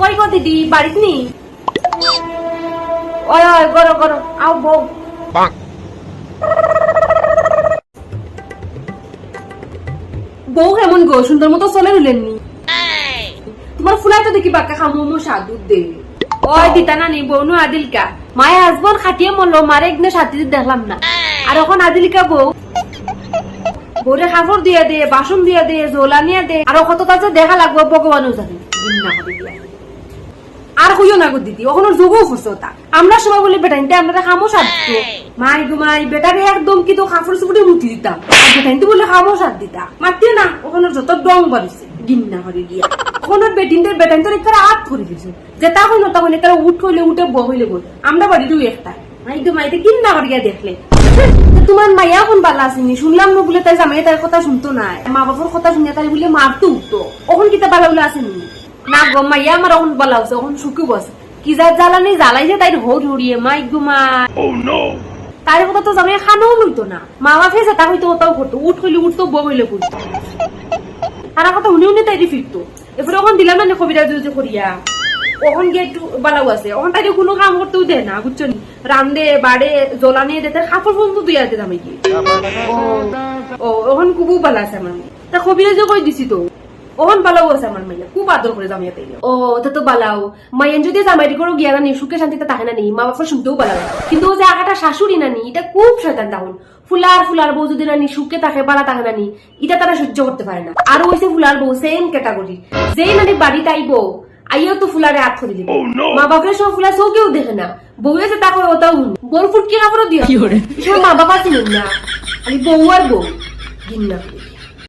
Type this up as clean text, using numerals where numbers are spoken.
কই গো দিদি বাড়িতে নি? ওই ওই গরো গরো আও বউ। বউ কেমন গো, সুন্দর মতো চলে নিলেননি? তোমার ফুলাই তো দেখি বাক্কা খামু মো সাদু দে। ওই দিতা না নি বউ নু আদিলকা মায়া হাসবন খাটিয়ে মরলো, মারে একদিন সাথে দেখলাম না। আর এখন আদিলকা বউ বউরে কাপড় দিয়ে দে, বাসন দিয়ে দে, জোলা নিয়ে দে, আর কত কাছে দেখা লাগবো ভগবানও জানে। আর কইও না গো দিদি, ওখানে যোগও করছো তা। আমরা সবাই বলি বেটাইনতে আমরা খামো সাথ মাই গুমাই বেটারে একদম কি তো কাপড় চুপড়ে মুঠি দিতাম, বেটাইনতে বলে খামো সাথ দিতা মাতি না। ওখানে যত ডং বাড়িছে গিন্না করে গিয়া ওখানে বেটিনদের বেটাইন তো একটা আট করে দিছে যে তখন তখন একটা উঠ হইলে উঠে বইলে বল। আমরা বাড়িরও একটা মাই গুমাইতে গিন্না করে গিয়া দেখলে তোমার মাইয়া এখন বালা আসেনি, শুনলাম না বলে তাই জামাই তার কথা শুনতো না, মা বাবার কথা শুনে তাই বলে মারতো উঠতো। ওখান কিতা বালা বলে আসেনি না গো, মাইয়া আমার এখন বালা হচ্ছে, এখন সুখী বসে কি যা জ্বালানি জ্বালাইছে তাই হোট হরিয়ে মাই গুমা। তার কথা তো জামাই খানাও লইতো না, মা বাপ ফেসে তা হইতো ওটাও করতো, উঠ হইলে উঠতো বউ হইলে করতো, তার কথা শুনে শুনে তাই ফিরতো। এরপরে ওখান দিলাম না কবিরা যে করিয়া ওখান গিয়ে একটু বালাও আছে, ওখান তাই কোনো কাম করতেও দেয় না বুঝছো নি, রান্দে বাড়ে জ্বলা নিয়ে দেয়, কাপড় পর্যন্ত দুই আছে জামাই কি। ও ওখান খুবও বালা আছে আমার, তা কবিরা যে কই দিছি তো ওখান বালাও আছে আমার মাইয়া, খুব আদর করে জামাইয়া তাই। ও তা তো বালাও মাইয়ান যদি জামাইটি করে গিয়া না নি সুখে শান্তিতে থাকে না নি, মা বাবার শুনতেও বালাও। কিন্তু ও যে আগাটা শাশুড়ি না নি, এটা খুব শয়তান তখন। ফুলার ফুলার বউ যদি নানি সুখে থাকে বালা থাকে নানি, এটা তারা সহ্য করতে পারে না। আর ওইসে ফুলার বউ সেম ক্যাটাগরি, যেই নানি বাড়িতে আইবো আইও তো ফুলারে হাত করে দিবে, মা বাপরে সব ফুলা সব কেউ দেখে না, বউয়ে যে তা করে ওটাও বল ফুটকি কাপড়ও দিও, মা বাবা চিনেন না, আমি বউ আর বউ গিন্না।